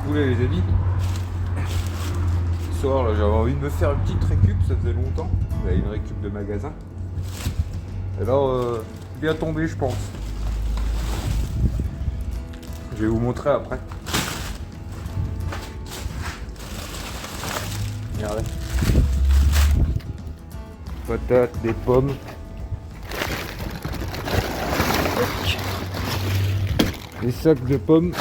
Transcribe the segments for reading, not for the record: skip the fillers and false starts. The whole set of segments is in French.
poulet les amis. Ce soir là j'avais envie de me faire une petite récup, ça faisait longtemps. J'avais une récup de magasin. Alors bien tombé je pense. Je vais vous montrer après. Regardez. Patates, des pommes. Des sacs de pommes.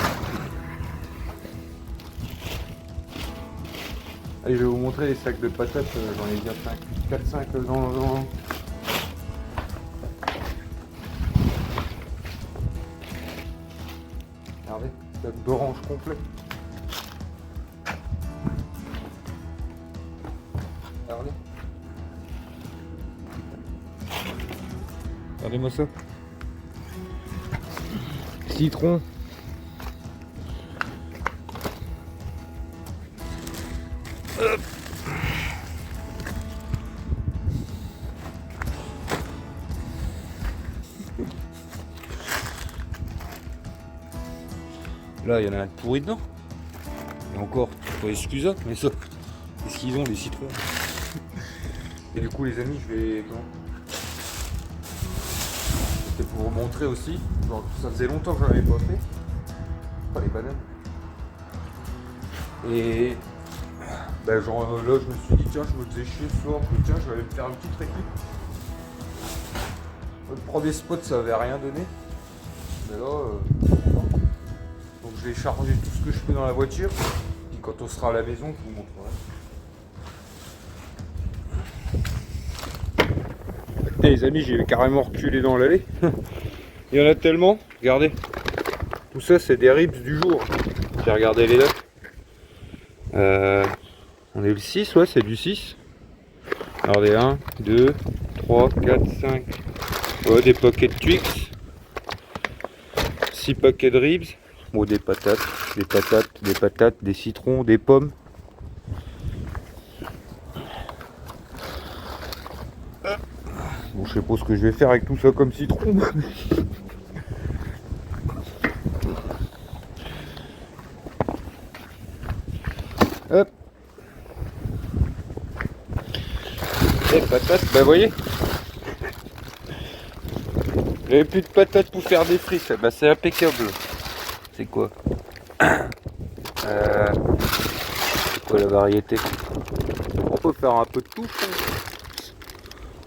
Allez, je vais vous montrer les sacs de patates, j'en ai bien 4-5 dans... Regardez, sac d'orange complet. Regardez. Regardez-moi ça. Citron. Hop. Là, il y en a un pourri dedans. Et encore, faut excuser, mais ça, qu'est-ce qu'ils ont les citrons? Et du coup, les amis, je vais... C'était pour vous montrer aussi. Genre, ça faisait longtemps que je n'avais pas fait. Pas les bananes. Et... Ben, genre, là, je me suis dit, tiens, je me faisais chier ce soir. Tiens, je vais aller me faire une petite récup. Le premier spot, ça avait rien donné. Mais là... Donc je vais charger tout ce que je peux dans la voiture. Puis quand on sera à la maison, je vous montrerai. Écoutez les amis, j'ai carrément reculé dans l'allée. Il y en a tellement. Regardez. Tout ça c'est des ribs du jour. J'ai regardé les dates. On est le 6, ouais c'est du 6. Regardez 1, 2, 3, 4, 5. Ouais, des paquets de Twix. 6 paquets de ribs. Bon, des patates, des citrons, des pommes. Bon, je sais pas ce que je vais faire avec tout ça comme citron. Hop. Les patates, bah voyez. J'avais plus de patates pour faire des frites, bah c'est impeccable. C'est quoi? C'est quoi la variété? On peut faire un peu de tout.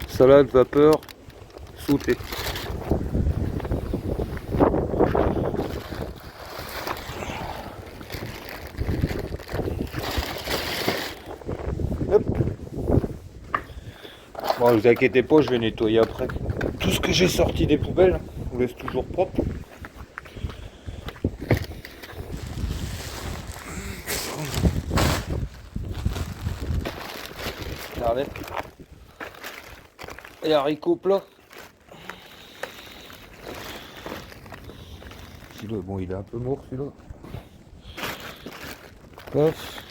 Salade, vapeur, sauté. Hop. Bon, vous inquiétez pas, je vais nettoyer après. Tout ce que j'ai sorti des poubelles, on laisse toujours propre. Regardez. Et haricots plats. Celui-là, bon, il est un peu mort celui-là. Paf.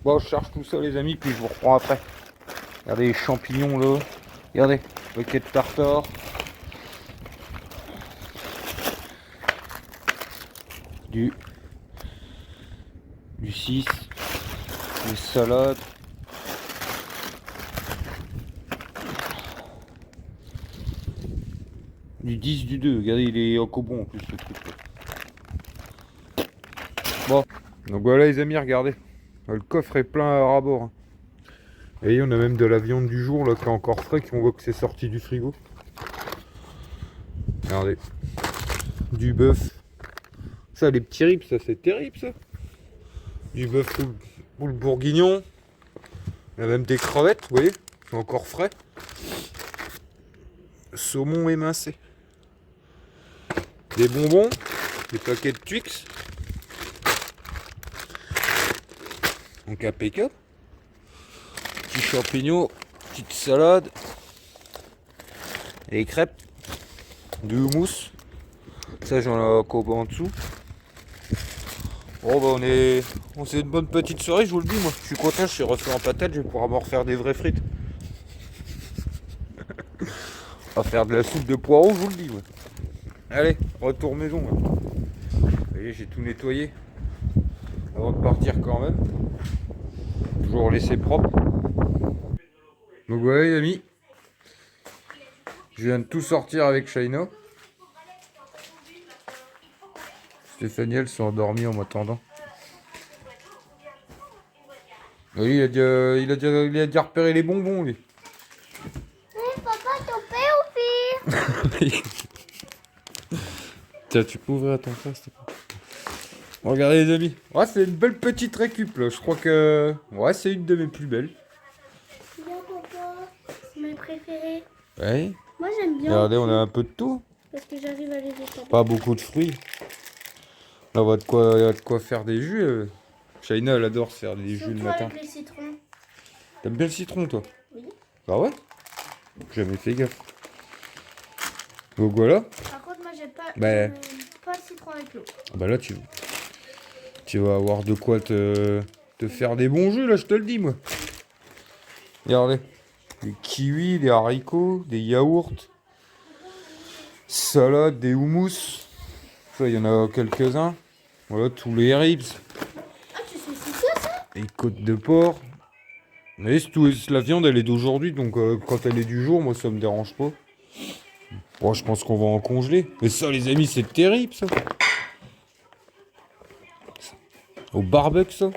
Bon, je charge tout ça les amis, puis je vous reprends après. Regardez les champignons là. Regardez, paquet de tartare. Du 6, des salades, du 10, du 2, regardez il est encore bon en plus ce truc là. Bon, donc voilà les amis, regardez, le coffre est plein à ras-bord. Et on a même de la viande du jour là qui est encore frais, qu'on voit que c'est sorti du frigo. Regardez, du bœuf. Ça, les petits ribs, ça c'est terrible ça. Du bœuf pour le bourguignon. Il y a même des crevettes, vous voyez, sont encore frais. Saumon émincé. Des bonbons, des paquets de Twix. Donc impeccable. Petits champignons, petite salade. Et des crêpes. Du houmous. Ça j'en ai encore en dessous. Bon bah on c'est une bonne petite soirée, je vous le dis moi. Je suis content, je suis refait en patate, je vais pouvoir me refaire des vraies frites. On va faire de la soupe de poireaux, je vous le dis. Ouais. Allez, retour maison. Ouais. Vous voyez, j'ai tout nettoyé. Avant de partir quand même. Toujours laisser propre. Donc voilà les amis. Je viens de tout sortir avec Shaina. Stéphanie, elle s'est endormie en m'attendant. Oui, il a déjà repéré les bonbons, lui. Oui, papa, ton père aussi. Tiens, tu peux ouvrir ton frère, s'il te plaît. Regardez les amis. Ouais, c'est une belle petite récup, là. Je crois que... Ouais, c'est une de mes plus belles. Bien, papa. C'est mes préférés. Ouais. Moi, j'aime bien. Regardez, on a un peu de tout. Parce que j'arrive à les étaler. Pas beaucoup de fruits. Là, on va de quoi faire des jus. Shaina, elle adore se faire des jus le Surtout matin. avec les citrons. T'aimes bien le citron, toi? Oui. Bah ouais. J'ai jamais fait gaffe. Donc voilà. Par contre, moi, j'aime Bah. pas le citron avec l'eau. Bah là, tu vas avoir de quoi te faire des bons jus, là, je te le dis, moi. Regardez. Des kiwis, des haricots, des yaourts, salade, des houmous. Ça, il y en a quelques-uns. Voilà, tous les ribs. Ah, tu sais, c'est quoi ça? Les côtes de porc. Mais la viande, elle est d'aujourd'hui, donc quand elle est du jour, moi, ça me dérange pas. Bon, je pense qu'on va en congeler. Mais ça, les amis, c'est terrible, ça. Au barbecue, ça.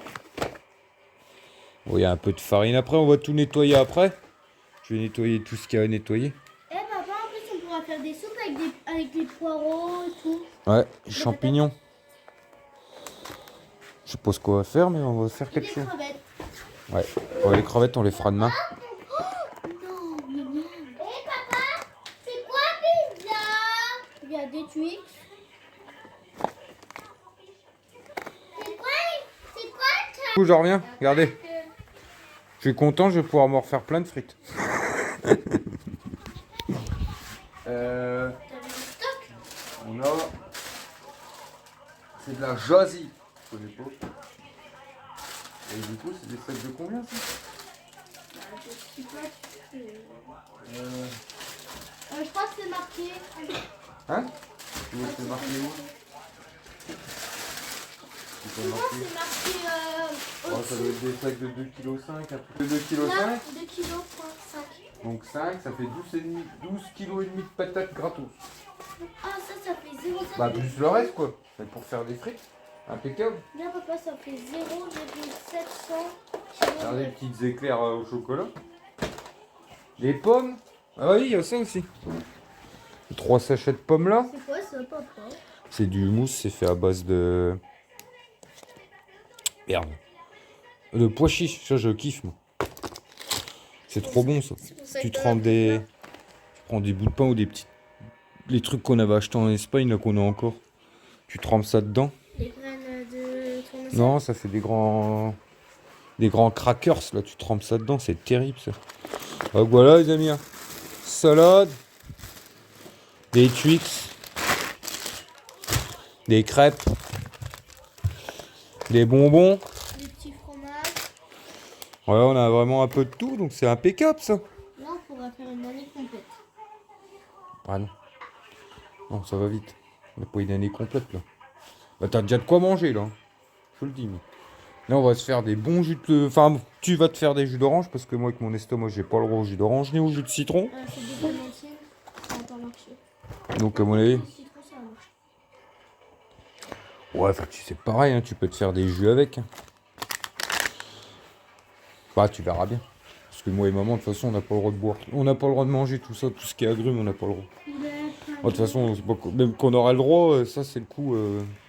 Bon, il y a un peu de farine après, on va tout nettoyer après. Je vais nettoyer tout ce qu'il y a à nettoyer. Eh, papa, en plus, on pourra faire des soupes avec des poireaux et tout. Ouais, champignons. Je sais pas ce qu'on va faire, mais on va faire quelque chose. Crevettes. Ouais. Ouais, les crevettes, on les fera demain. Non, mignonne. Eh, papa, c'est quoi pizza? Il y a des Twix. C'est quoi ça? Du coup, je reviens, regardez. Je suis content, je vais pouvoir me refaire plein de frites. On a... C'est de la jasie. Je connais pas. Et du coup, c'est des sacs de combien, ça? Je crois que c'est marqué. Hein? Tu vois, c'est marqué où? C'est Je crois marqué. que c'est marqué Oh, ça doit être des sacs de 2,5 kg, un truc de 2,5 kg. 2 kilos, 5. Donc 5, ça fait 12 kg et demi de patates gratos. Ah, ça fait 0,5. Bah plus le reste quoi. C'est pour faire des frites. Impeccable. Bien, papa, ça fait 0,700 Regardez les kg. petites éclairs au chocolat. Les pommes. Ah oui, il y a ça aussi. 3 sachets de pommes là. C'est quoi ça, papa? C'est du mousse, c'est fait à base de... Merde. De pois chiches, ça je kiffe moi. C'est trop bon ça. Tu te rends des... Tu prends des bouts de pain ou des petits... Les trucs qu'on avait achetés en Espagne là qu'on a encore. Tu trempes ça dedans. Les graines de tournesol? Non, ça fait des grands crackers là, tu trempes ça dedans, c'est terrible ça. Donc voilà les amis, hein. Salade, des Twix, des crêpes, des bonbons. Des petits fromages. Voilà, on a vraiment un peu de tout, donc c'est impeccable ça. Là, on pourra faire une année complète. Ah non. Non, ça va vite. On n'a pas une année complète là. Bah t'as déjà de quoi manger là. Je te le dis. Mais... Là on va se faire des bons jus de... Enfin, tu vas te faire des jus d'orange parce que moi avec mon estomac j'ai pas le droit au jus d'orange ni au jus de citron. C'est des clémentines. Ça va pas marcher. Donc à mon avis... Le citron, ça va marcher. Ouais, enfin tu sais pareil, hein, tu peux te faire des jus avec. Hein. Bah tu verras bien. Parce que moi et maman de toute façon on n'a pas le droit de boire. On n'a pas le droit de manger tout ça, tout ce qui est agrumes on n'a pas le droit. De toute façon, c'est pas... même qu'on aura le droit, ça c'est le coup,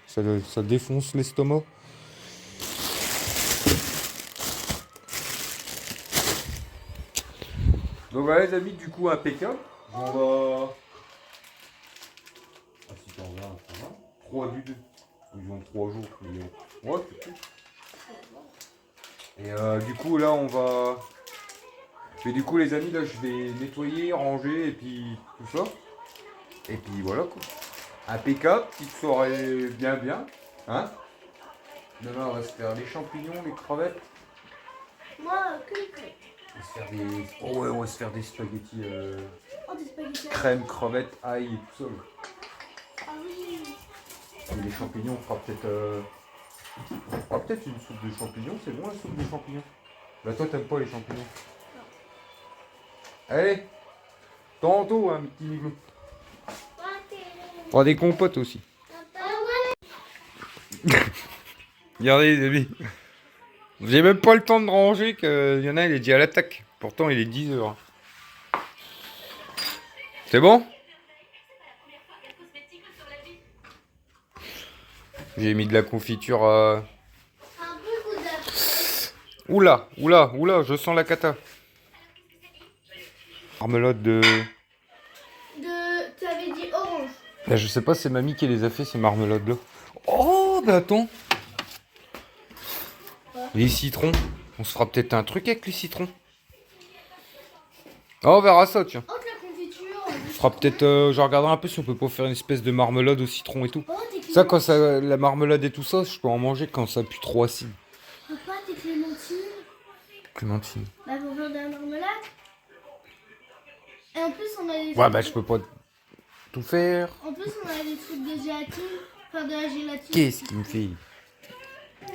ça défonce l'estomac. Donc voilà les amis, du coup impeccable. On va... Ah si t'en regardes, ça va. 3 du 2. Ils ont 3 jours. Mais... Ouais, c'est tout. Et du coup là on va... Et du coup les amis, là je vais nettoyer, ranger et puis tout ça. Et puis voilà quoi. Impeccable, petite soirée bien. Hein? Demain on va se faire les champignons, les crevettes. Moi, que les crêpes. On va se faire des... Oh ouais, on va se faire des spaghettis Oh, des spaghettis. crème, crevettes, ail et tout ça. Ah oui. Et les champignons, on fera peut-être... On fera peut-être une soupe de champignons, c'est bon la soupe de champignons. Bah toi t'aimes pas les champignons. Non. Allez, tantôt hein, mes petits miglous. Papa. On fera des compotes aussi. Regardez les amis. J'ai même pas le temps de ranger qu'il y en a, il est déjà à l'attaque. Pourtant il est 10h. C'est bon? J'ai mis de la confiture Un peu ou d'après. Oula, oula, oula, je sens la cata. Marmelade de... Tu avais dit orange. Bah, je sais pas, c'est mamie qui les a fait ces marmelades là. Oh, bah attends. Les citrons. On se fera peut-être un truc avec les citrons. Oh, on verra ça, tiens. Oh, de la confiture. On fera peut-être... je regarderai un peu si on peut pas faire une espèce de marmelade au citron et tout. Oh, tes Ça, quand clémentines. ça, la marmelade et tout ça, je peux en manger quand ça pue trop acide. Papa, tes clémentines. Clémentine. Bah, pour faire de la marmelade. Et en plus, on a des... Ouais, bah je peux pas tout faire. En plus, on a des trucs de gélatine. Enfin, de la gélatine. Qu'est-ce qu'il me fait?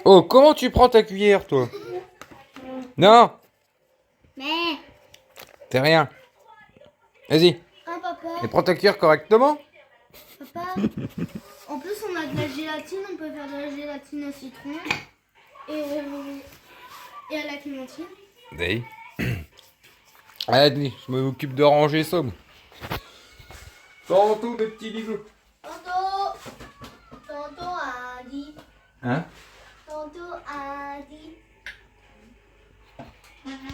Oh, comment tu prends ta cuillère, toi? Non, Mais... t'es rien. Vas-y, Hein, papa. et prends ta cuillère correctement. Papa. En plus, on a de la gélatine. On peut faire de la gélatine au citron. Et à la clémentine. Allez. Allez, je m'occupe de ranger ça. Moi. Tantôt, mes petits bijoux. Tantôt. Tantôt a dit. Hein? Tantôt a dit.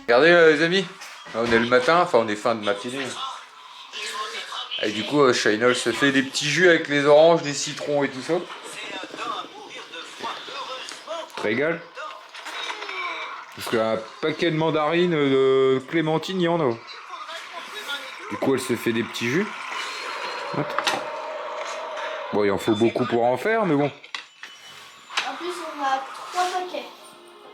Regardez, les amis. On est le matin, enfin, on est fin de matinée. Et du coup, Shainol se fait des petits jus avec les oranges, des citrons et tout ça. Tu te régales? Parce qu'un paquet de mandarines, de clémentines, il y en a. Du coup, elle se fait des petits jus. Hop. Bon, il en faut beaucoup pour en faire, mais bon. En plus, on a 3 paquets.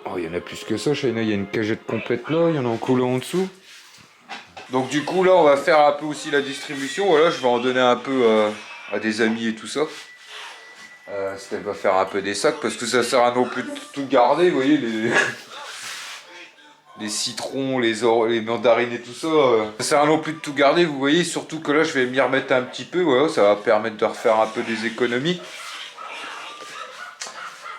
Oh, il y en a plus que ça, Shaina. Il y a une cagette complète là, il y en a en coulant en dessous. Donc du coup, là, on va faire un peu aussi la distribution. Voilà, je vais en donner un peu à des amis et tout ça. Elle va faire un peu des sacs, parce que ça sert à non plus de tout garder, vous voyez, les citrons, les mandarines et tout ça. Ça sert à non plus de tout garder, vous voyez, surtout que là, je vais m'y remettre un petit peu. Voilà, ça va permettre de refaire un peu des économies.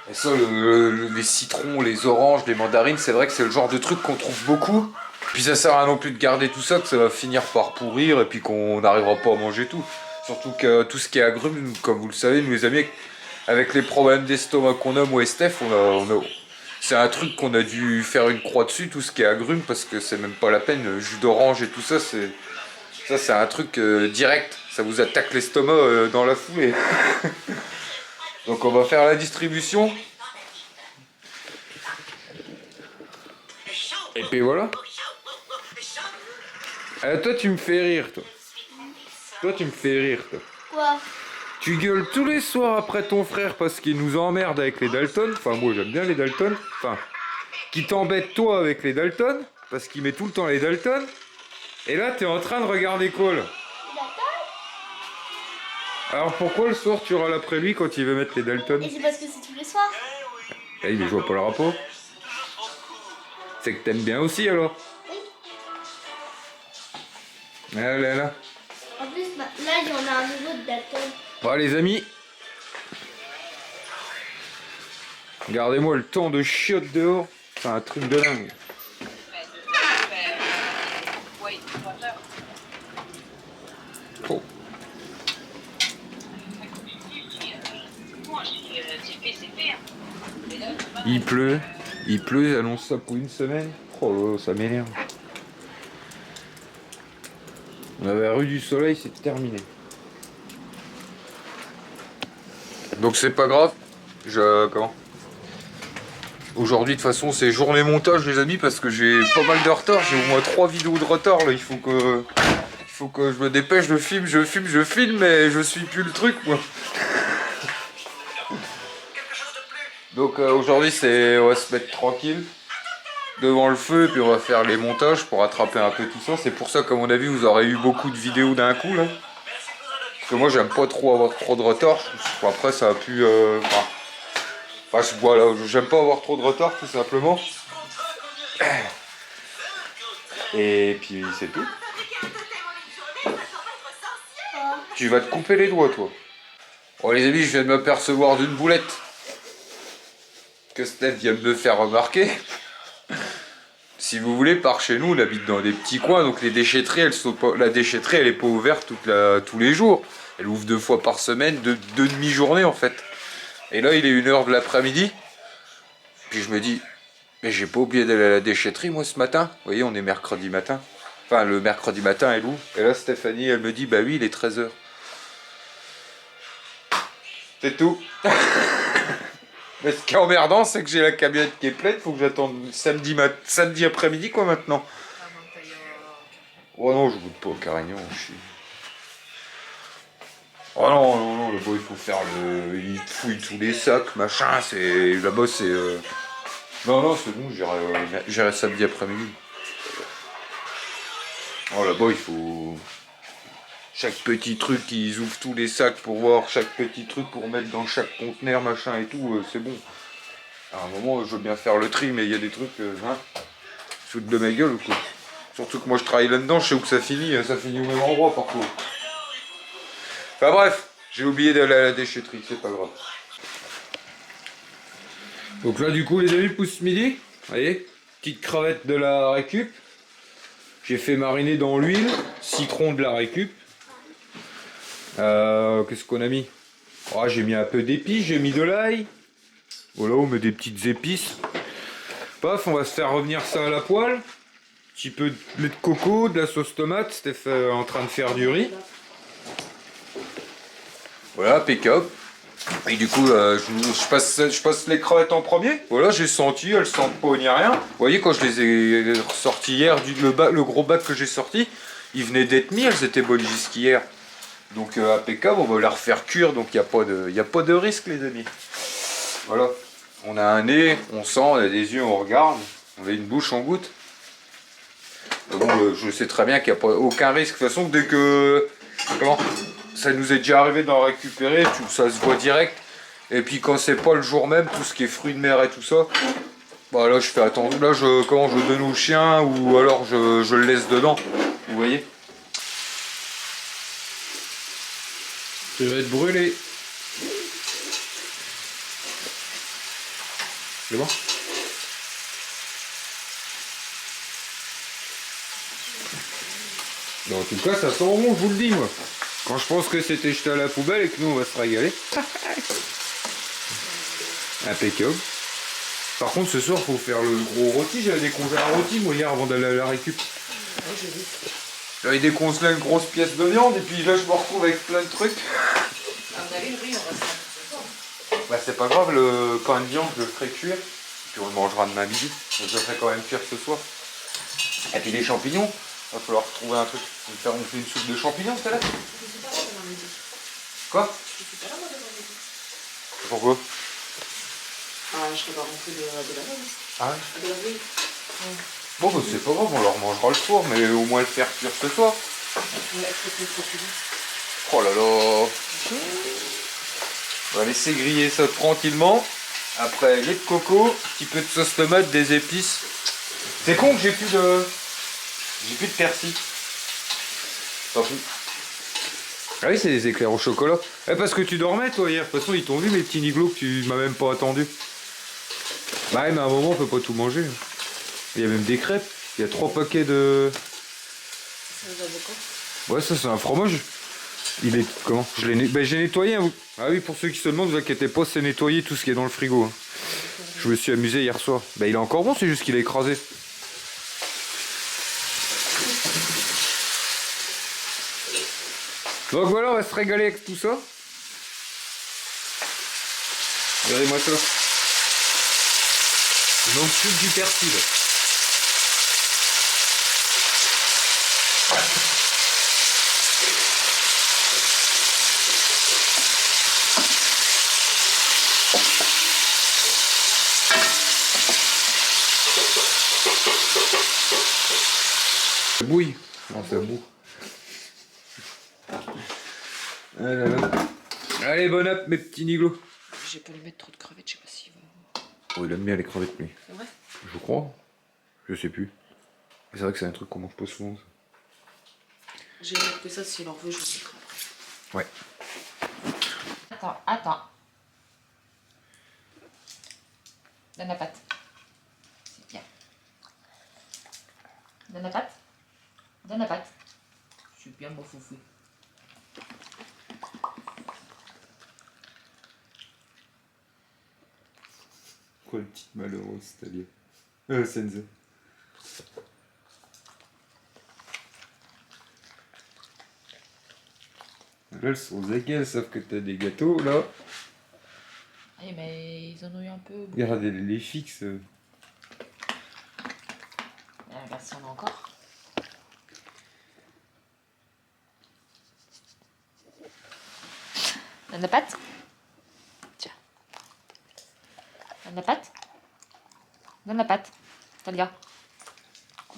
Et ça, les citrons, les oranges, les mandarines, c'est vrai que c'est le genre de truc qu'on trouve beaucoup. Puis ça sert à non plus de garder tout ça, que ça va finir par pourrir et puis qu'on n'arrivera pas à manger tout. Surtout que tout ce qui est agrumes, comme vous le savez, nous les amis, avec les problèmes d'estomac qu'on a, moi et Steph, c'est un truc qu'on a dû faire une croix dessus, tout ce qui est agrumes, parce que c'est même pas la peine. Le jus d'orange et tout ça, c'est un truc direct. Ça vous attaque l'estomac dans la foulée. Donc on va faire la distribution. Et puis voilà. Toi tu me fais rire toi. Toi tu me fais rire toi. Quoi? Tu gueules tous les soirs après ton frère parce qu'il nous emmerde avec les Dalton. Enfin moi j'aime bien les Dalton. Enfin, qui t'embête toi avec les Dalton parce qu'il met tout le temps les Dalton. Et là t'es en train de regarder quoi là? Alors pourquoi le soir tu râles après lui quand il veut mettre les Dalton? Et c'est parce que c'est tous les soirs. Eh, mais je vois pas le rapport. C'est que t'aimes bien aussi alors. Oui. Ah là là. En plus, là, il y en a un nouveau de Dalton. Bon les amis. Regardez-moi le temps de chiottes dehors. C'est un truc de dingue. Oh. Il pleut, ils annoncent ça pour une semaine. Oh là, ça m'énerve. On avait rue du soleil, c'est terminé. Donc c'est pas grave. Comment? Aujourd'hui de toute façon c'est journée montage les amis parce que j'ai pas mal de retard. J'ai au moins 3 vidéos de retard là. Il faut que je me dépêche, je filme, mais je suis plus le truc moi. Donc aujourd'hui on va se mettre tranquille. devant le feu, puis on va faire les montages pour attraper un peu tout ça. C'est pour ça qu'à mon avis, vous aurez eu beaucoup de vidéos d'un coup, là. Parce que moi, j'aime pas trop avoir trop de retard. Après, ça a pu... voilà, j'aime pas avoir trop de retard, tout simplement. Et puis, c'est tout. Tu vas te couper les doigts, toi. Bon, les amis, je viens de m'apercevoir d'une boulette que Steph vient de me faire remarquer. Si vous voulez, par chez nous, on habite dans des petits coins, donc les déchetteries, la déchetterie, elle est pas ouverte tous les jours. Elle ouvre 2 fois par semaine, deux demi-journées en fait. Et là, il est 1h de l'après-midi. Puis je me dis, mais j'ai pas oublié d'aller à la déchetterie, moi, ce matin. Vous voyez, on est mercredi matin. Enfin, le mercredi matin, elle ouvre. Et là, Stéphanie, elle me dit, bah oui, il est 13h. C'est tout. Mais ce qui est emmerdant, c'est que j'ai la camionnette qui est pleine, faut que j'attende samedi après-midi, quoi, maintenant. Oh non, je goûte pas au carignan, je suis... Oh non, non, non, là-bas, il faut faire le... Il fouille tous les sacs, machin, c'est... Là-bas, c'est... Non, non, c'est bon, j'irai samedi après-midi. Oh, là-bas, il faut... Chaque petit truc, ils ouvrent tous les sacs pour voir chaque petit truc pour mettre dans chaque conteneur, machin et tout, c'est bon. À un moment, je veux bien faire le tri, mais il y a des trucs, hein, foutent de ma gueule ou quoi. Surtout que moi je travaille là-dedans, je sais où que ça finit au même endroit parfois. Enfin bref, j'ai oublié d'aller à la déchetterie, c'est pas grave. Donc là du coup les amis, pousse midi, vous voyez, petite crevette de la récup. J'ai fait mariner dans l'huile, citron de la récup. Qu'est-ce qu'on a mis? Oh, j'ai mis un peu d'épices, j'ai mis de l'ail. Voilà, on met des petites épices. Paf, on va se faire revenir ça à la poêle. Un petit peu de lait de coco, de la sauce tomate. Steph en train de faire du riz. Voilà, impeccable. Et du coup, je passe les crevettes en premier. Voilà, j'ai senti, elles sentent pas ni rien. Vous voyez, quand je les ai ressorties hier, le gros bac que j'ai sorti, ils venaient d'être mis, elles étaient bonnes jusqu'hier. Donc impeccable, on va les refaire cuire, donc il n'y a pas de risque les amis. Voilà, on a un nez, on sent, on a des yeux, on regarde, on a une bouche, on goûte. Mais bon, je sais très bien qu'il n'y a pas aucun risque. De toute façon, dès que ça nous est déjà arrivé d'en récupérer, ça se voit direct. Et puis quand c'est pas le jour même, tout ce qui est fruits de mer et tout ça, bah là je fais attention. Là je donne au chien ou alors je le laisse dedans. Vous voyez? Ça va être brûlé. C'est bon? En tout cas, ça sent bon, je vous le dis, moi. Quand je pense que c'était jeté à la poubelle et que nous, on va se régaler. Impeccable. Par contre, ce soir, faut faire le gros rôti. J'avais décongelé un rôti, moi, hier, avant d'aller à la récup. J'avais décongelé une grosse pièce de viande, et puis là, je me retrouve avec plein de trucs. Bah, c'est pas grave, le pain de viande, je le ferai cuire. Et puis on le mangera demain midi. Donc, je le ferai quand même cuire ce soir. Et puis les champignons, il va falloir trouver un truc. On fait une soupe de champignons, tout à l'heure. Quoi? Pourquoi? Je serais pas rentré de la veille. Ah ouais? De la veille. Bon, bah, c'est pas grave, on leur mangera le soir, mais au moins le faire cuire ce soir. Oh là là. On va laisser griller ça tranquillement. Après, lait de coco, un petit peu de sauce tomate, des épices. C'est con que j'ai plus de persil. Tant pis. Ah oui, c'est des éclairs au chocolat. Eh, parce que tu dormais toi hier. De toute façon, ils t'ont vu mes petits niglos que tu m'as même pas attendu. Bah ouais, mais à un moment, on peut pas tout manger. Il y a même des crêpes. Il y a 3 paquets de... Ouais, ça c'est un fromage. Il est... Comment? J'ai nettoyé. Hein. Ah oui, pour ceux qui se demandent, ne vous inquiétez pas, c'est nettoyer tout ce qui est dans le frigo. Hein. Je me suis amusé hier soir. Bah il est encore bon, c'est juste qu'il est écrasé. Donc voilà, on va se régaler avec tout ça. Regardez-moi ça. Il manque plus que du persil. bouille. Non, ça boue. Ah là là. Allez, bon app, mes petits niglos. J'ai pas lui mettre trop de crevettes, je sais pas s'il va. Oh, il aime bien les crevettes, lui. C'est vrai? Je crois. Je sais plus. C'est vrai que c'est un truc qu'on mange pas souvent. Ça. J'ai noté ça, s'il en veut, je vous dirai après. Ouais. Attends. Donne la pâte. C'est bien. Donne la pâte. Donne la pâte. C'est bien, mon foufou. Quoi, le petite malheureuse, c'est-à-dire Senza. Là, elles sont égales, sauf que t'as des gâteaux, là. Eh mais ils en ont eu un peu. Regardez les fixes. Regarde si on a encore. Donne la pâte. Tiens. Donne la pâte. Donne la pâte. Talia.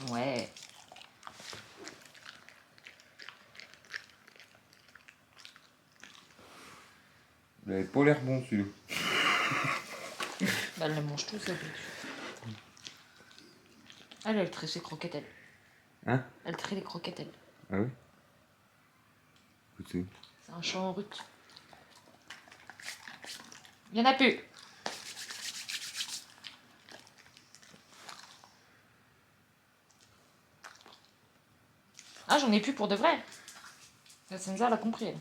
Ouais. Il avait pas l'air bon, celui-là. Bah, elle les mange tous, elle. Elle trie ses croquettes, elle. Hein? Elle trie les croquettes, elle. Ah ouais? Écoutez. C'est un champ en rut. Il y en a plus. Ah, j'en ai plus pour de vrai. La Senza, elle a compris, elle.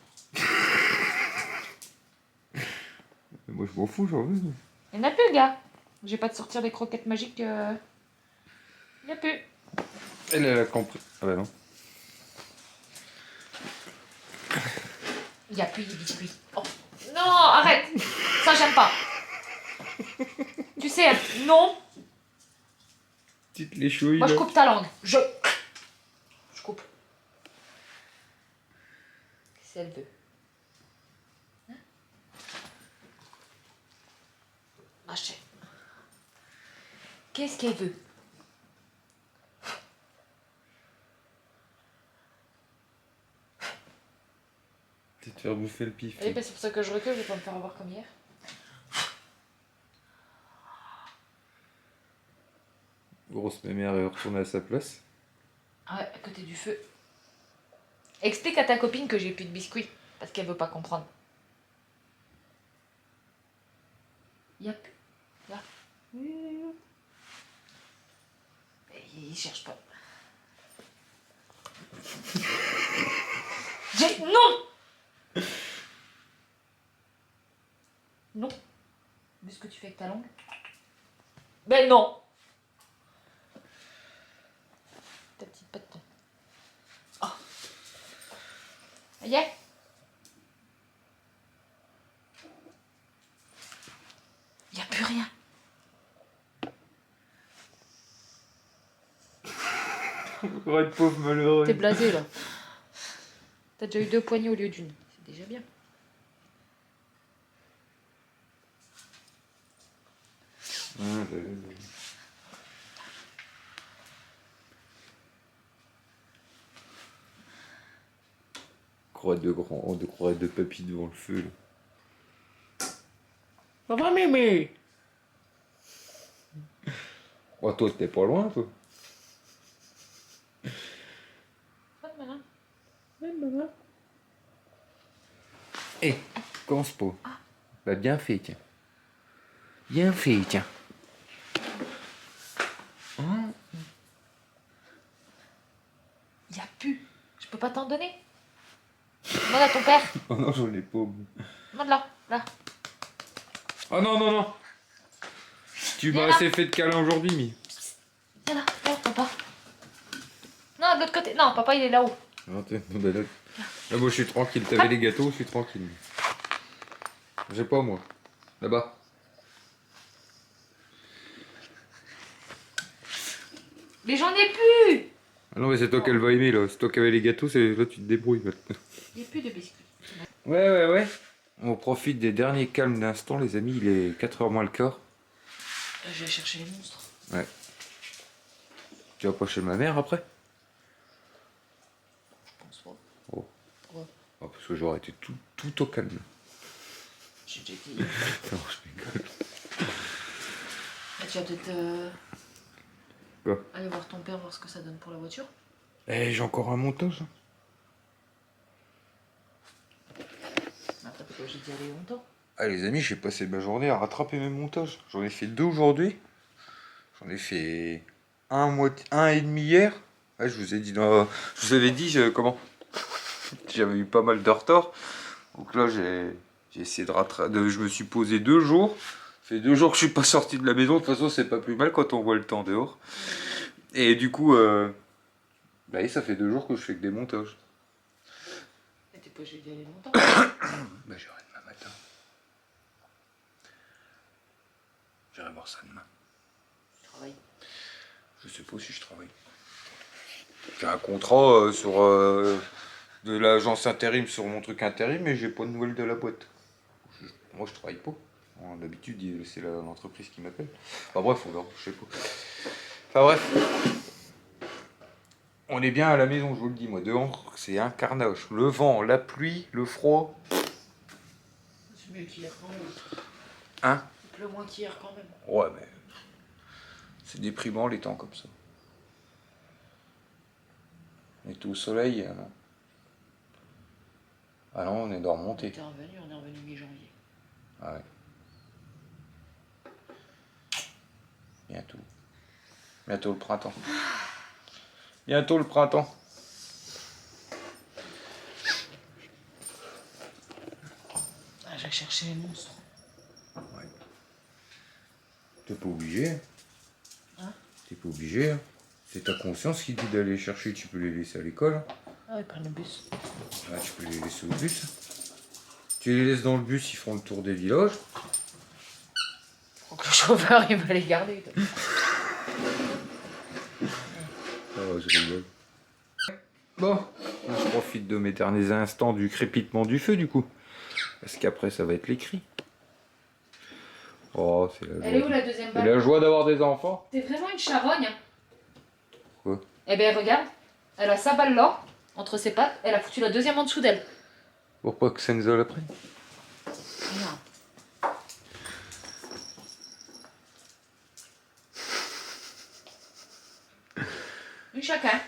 Moi, je m'en fous, j'en veux. Il y en a plus, gars. Je vais pas te sortir des croquettes magiques. Il y a plus. Elle a compris. Ah bah non. Il y a plus les biscuits. Oh. Non, arrête. Ça, j'aime pas. Tu sais, non. Petite léchouille. Moi, je là. coupe ta langue. Je coupe. Qu'est-ce qu'elle veut? Hein? Ma chère. Qu'est-ce qu'elle veut? Tu vas te faire bouffer le pif. Oui, c'est pour ça que je recule, je vais pas me faire avoir comme hier. Grosse mémère est retournée à sa place. Ah ouais, à côté du feu. Explique à ta copine que j'ai plus de biscuits, parce qu'elle veut pas comprendre. Y a plus. Là. Il cherche pas. Non. Non. Vu ce que tu fais avec ta langue. Ben non. Ta petite patte. Oh. Ça y est. Y a plus rien. Encore une pauvre malheureuse. T'es blasé là. T'as déjà eu 2 poignées au lieu d'une. C'est déjà bien. Ah, croix de papy devant le feu. Là. Ça va, mémé? Oh, toi, t'es pas loin, toi. Eh, commence pas. Bah, bien fait, tiens. Bien fait, tiens. Hein? Y a plus. Je peux pas t'en donner. Demande à ton père. Oh non, j'en ai pas. Demande là. Là. Oh non, non, non. Tu Viens m'as là. assez fait de câlin aujourd'hui, Mi. Viens là. Là, papa. Non, de l'autre côté. Non, papa, il est là-haut. Non, bah, là, moi, je suis tranquille. T'avais les gâteaux, je suis tranquille. J'ai pas, moi. Là-bas. Mais j'en ai plus. Ah non, mais c'est toi qu'elle va aimer, là. C'est toi qui avais les gâteaux, là, tu te débrouilles, maintenant. Il n'y a plus de biscuits. Ouais. On profite des derniers calmes d'instant, les amis. Il est 4h moins le quart. Je vais chercher les monstres. Ouais. Tu vas pas chez ma mère après? Oh, parce que j'aurais été tout au calme. J'ai déjà dit. Non, je rigole. Ah, tu vas peut-être Quoi? aller voir ton père, voir ce que ça donne pour la voiture. Eh, j'ai encore un montage. Après, t'es pas obligé d'y aller longtemps. Ah les amis, j'ai passé ma journée à rattraper mes montages. J'en ai fait 2 aujourd'hui. J'en ai fait un et demi hier. Ouais, je vous ai dit, je vous avais dit comment j'avais eu pas mal de retard. Donc là, j'ai essayé de rattraper. Je me suis posé 2 jours. Ça fait 2 jours que je suis pas sorti de la maison. De toute façon, c'est pas plus mal quand on voit le temps dehors. Et du coup, bah, ça fait 2 jours que je fais que des montages. Mais t'es pas obligé d'y aller longtemps. Bah, j'irai demain matin. J'irai voir ça demain. Tu travailles. Je sais pas si je travaille. J'ai un contrat de l'agence intérim sur mon truc intérim, mais j'ai pas de nouvelles de la boîte. Moi, je travaille pas. D'habitude, c'est l'entreprise qui m'appelle. Enfin bref, on verra, je sais pas. Enfin bref. On est bien à la maison, je vous le dis, moi. Dehors, c'est un carnage. Le vent, la pluie, le froid. C'est mieux qu'hier quand même. Hein? Il pleut moins qu'hier quand même. Ouais, mais c'est déprimant les temps comme ça. On est au soleil. Ah non, on est dans On remontée. est revenu mi-janvier. Ah ouais. Bientôt. Bientôt le printemps. Bientôt le printemps. Ah, j'ai cherché les monstres. Ouais. T'es pas obligé. Hein? T'es pas obligé. Hein. C'est ta conscience qui dit d'aller chercher, tu peux les laisser à l'école. Ah, ils prennent le bus. Ah, tu peux les laisser au bus. Tu les laisses dans le bus, ils font le tour des villages. Faut que le chauffeur il va les garder. Toi. Ah ouais, je rigole. Bon, je profite de mes derniers instants du crépitement du feu du coup. Parce qu'après ça va être les cris. Oh, c'est la joie. Elle est où la deuxième C'est balle? la joie d'avoir des enfants. T'es vraiment une charogne. Hein. Quoi? Eh ben regarde, elle a sa balle là, entre ses pattes, elle a foutu la deuxième en dessous d'elle. Pourquoi que Senza la prenne? Merde. Une chacun.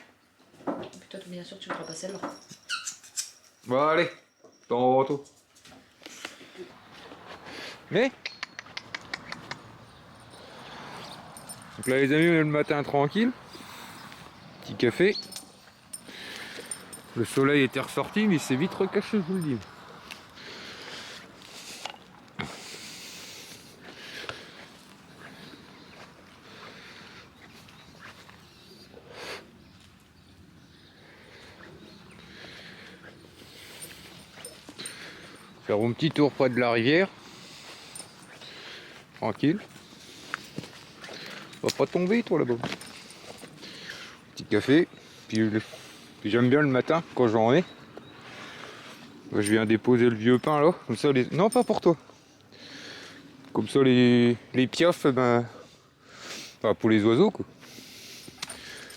Et puis toi, bien sûr, tu voudras pas celle-là. Bon allez, ton retour. Mais donc là les amis, on est le matin tranquille. Petit café. Le soleil était ressorti, mais il s'est vite recaché, je vous le dis. Faire un petit tour près de la rivière. Tranquille. Va pas tomber toi là-bas. Petit café. Puis j'aime bien le matin quand j'en ai. Je viens déposer le vieux pain là. Comme ça les. Non pas pour toi. Comme ça les piafs, ben. Enfin, pour les oiseaux quoi.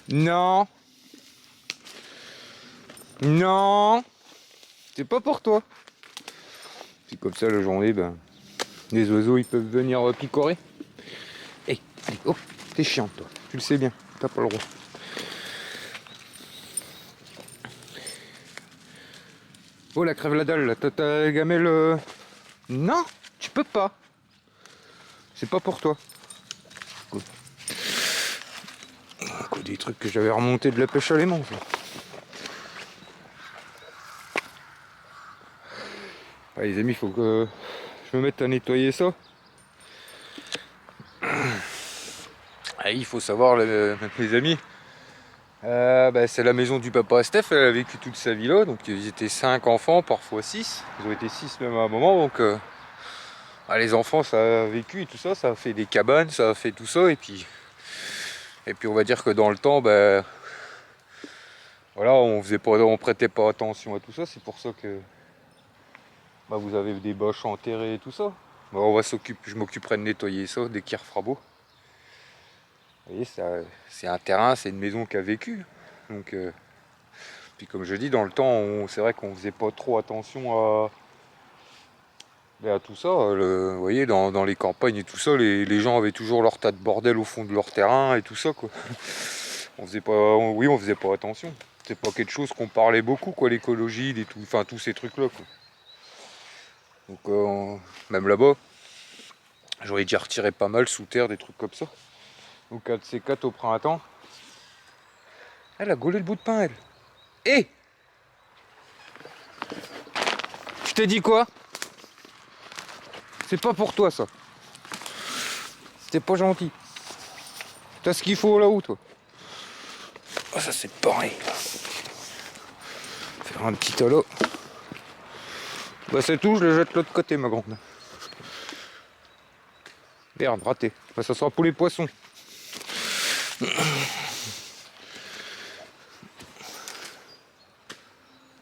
Non. Non. C'est pas pour toi. Puis comme ça la journée, ben. Les oiseaux ils peuvent venir picorer. Hey, allez, hop, t'es chiant toi. Tu le sais bien, t'as pas le droit. Oh la crève la dalle, là, t'as ta gamelle. Non, tu peux pas. C'est pas pour toi. Quoi, des trucs que j'avais remonté de la pêche à l'aimant. Ouais, les amis, il faut que je me mette à nettoyer ça. Ah, il faut savoir, les amis, bah, c'est la maison du papa Steph, elle a vécu toute sa vie là, donc ils étaient 5 enfants, parfois 6. Ils ont été 6 même à un moment, donc bah, les enfants ça a vécu et tout ça, ça a fait des cabanes, ça a fait tout ça, et puis on va dire que dans le temps, bah, voilà, on prêtait pas attention à tout ça, c'est pour ça que bah, vous avez des bâches enterrées et tout ça. Bah, je m'occuperai de nettoyer ça dès qu'il refera beau. Vous voyez, c'est un terrain, c'est une maison qui a vécu. Donc, Puis comme je dis, dans le temps, c'est vrai qu'on faisait pas trop attention à tout ça. Vous voyez, dans les campagnes et tout ça, les gens avaient toujours leur tas de bordel au fond de leur terrain et tout ça, quoi. On faisait pas, oui, on faisait pas attention. C'est pas quelque chose qu'on parlait beaucoup, quoi, l'écologie, enfin tous ces trucs-là, quoi. Donc même là-bas, j'aurais déjà retiré pas mal sous terre des trucs comme ça. Donc 4 c 4 au printemps. Elle a gaulé le bout de pain, elle. Hé, je t'ai dit quoi? C'est pas pour toi, ça. C'était pas gentil. T'as ce qu'il faut là-haut, toi. Ah, ça c'est pareil. Faire un petit tas là. Bah c'est tout, je le jette de l'autre côté, ma grande. Merde, raté. Bah, ça sera pour les poissons.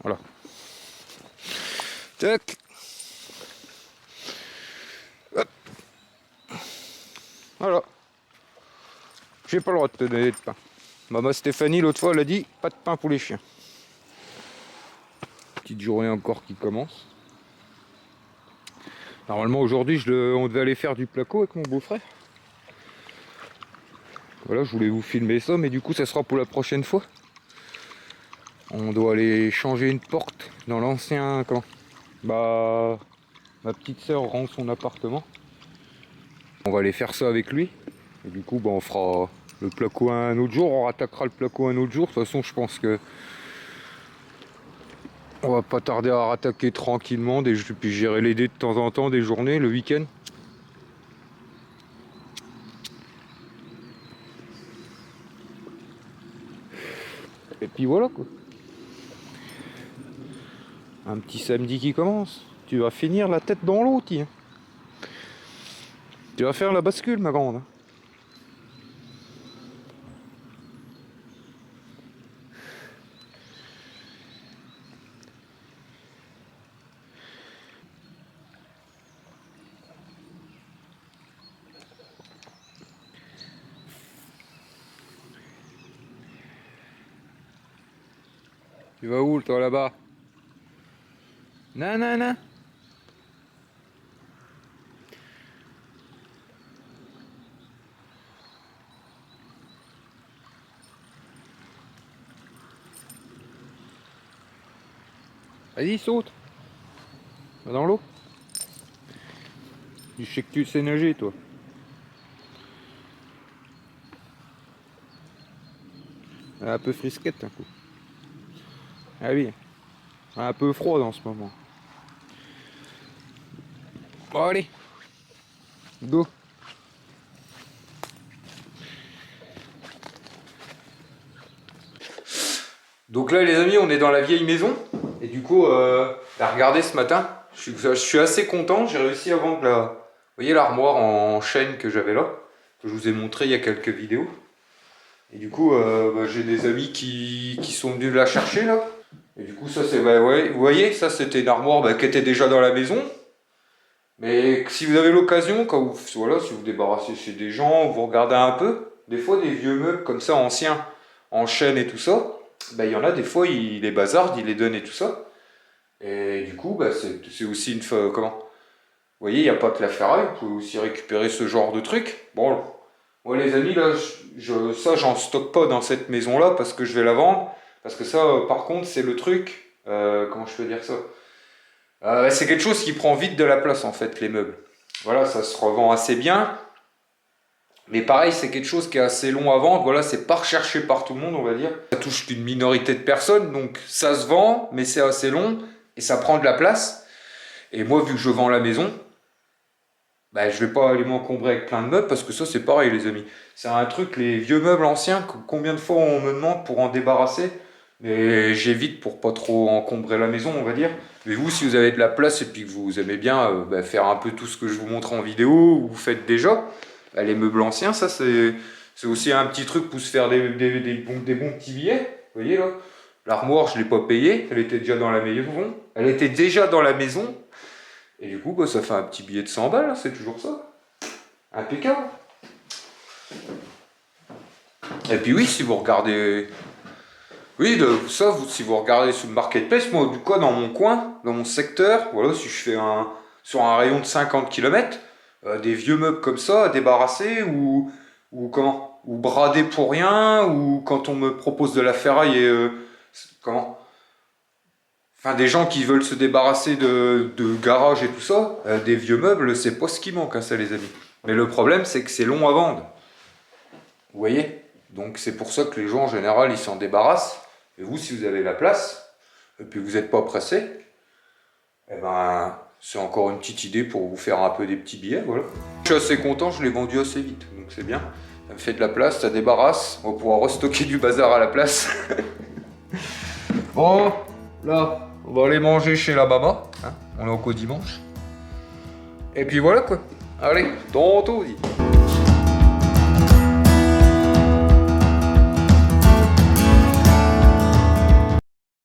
Voilà. Tac. Hop. Voilà. J'ai pas le droit de te donner de pain. Maman Stéphanie, l'autre fois, elle a dit pas de pain pour les chiens. Petite journée encore qui commence. Normalement, aujourd'hui, on devait aller faire du placo avec mon beau-frère. Voilà, je voulais vous filmer ça, mais du coup, ça sera pour la prochaine fois. On doit aller changer une porte dans l'ancien... Comment? Bah... Ma petite sœur rend son appartement. On va aller faire ça avec lui. Et du coup, bah, on fera le placo un autre jour. On rattaquera le placo un autre jour. De toute façon, je pense que... On va pas tarder à rattaquer tranquillement. Puis gérer les dés de temps en temps, des journées, le week-end. Et puis voilà, quoi. Un petit samedi qui commence. Tu vas finir la tête dans l'eau, tiens. Tu vas faire la bascule, ma grande. Tu vas où, toi, là-bas? Non, non, non. Vas-y, saute. Va dans l'eau. Je sais que tu sais nager, toi. Un peu frisquette, un coup. Ah oui. Un peu froid en ce moment. Bon, allez. Go. Donc là, les amis, on est dans la vieille maison. Et du coup, regardez ce matin. Je suis assez content. J'ai réussi à vendre la... Vous voyez l'armoire en chêne que j'avais là, que je vous ai montré il y a quelques vidéos. Et du coup, bah, j'ai des amis qui sont venus la chercher là. Et du coup, ça c'est... Bah, ouais, vous voyez, ça c'était une armoire bah, qui était déjà dans la maison. Mais si vous avez l'occasion, quand vous, voilà, si vous débarrassez chez des gens, vous regardez un peu, des fois des vieux meubles comme ça, anciens, en chêne et tout ça, bah, il y en a des fois, ils les bazardent, ils les donnent et tout ça. Et du coup, bah, c'est aussi une... Comment? Vous voyez, il n'y a pas que la ferraille, vous pouvez aussi récupérer ce genre de truc. Bon, moi les amis, là, ça j'en stocke pas dans cette maison-là parce que je vais la vendre. Parce que ça, par contre, c'est le truc... comment je peux dire ça? C'est quelque chose qui prend vite de la place en fait, les meubles. Voilà, ça se revend assez bien. Mais pareil, c'est quelque chose qui est assez long à vendre. Voilà, c'est pas recherché par tout le monde, on va dire. Ça touche qu'une minorité de personnes, donc ça se vend, mais c'est assez long et ça prend de la place. Et moi, vu que je vends la maison, bah, je vais pas aller m'encombrer avec plein de meubles parce que ça, c'est pareil, les amis. C'est un truc, les vieux meubles anciens, combien de fois on me demande pour en débarrasser. Mais j'évite pour pas trop encombrer la maison, on va dire. Mais vous, si vous avez de la place et puis que vous aimez bien bah, faire un peu tout ce que je vous montre en vidéo, ou vous faites déjà, bah, les meubles anciens, ça c'est aussi un petit truc pour se faire des bons petits billets. Vous voyez là, l'armoire, je ne l'ai pas payée, elle était déjà dans la maison. Elle était déjà dans la maison. Et du coup, bah, ça fait un petit billet de 100 balles, hein, c'est toujours ça. Impeccable. Et puis oui, si vous regardez... Oui, ça, si vous regardez sous le marketplace, moi, du coup, dans mon coin, dans mon secteur, voilà, si je fais sur un rayon de 50 km, des vieux meubles comme ça, à débarrasser, ou comment, ou bradés pour rien, ou quand on me propose de la ferraille et comment, enfin des gens qui veulent se débarrasser de garages et tout ça, des vieux meubles, c'est pas ce qui manque, hein, ça les amis. Mais le problème, c'est que c'est long à vendre. Vous voyez? Donc c'est pour ça que les gens en général ils s'en débarrassent. Et vous, si vous avez la place, et puis vous n'êtes pas pressé, eh ben c'est encore une petite idée pour vous faire un peu des petits billets, voilà. Je suis assez content, je l'ai vendu assez vite, donc c'est bien. Ça me fait de la place, ça débarrasse, on va pouvoir restocker du bazar à la place. Bon, là, on va aller manger chez la maman, hein, on est encore dimanche. Et puis voilà quoi. Allez, tantôt dit.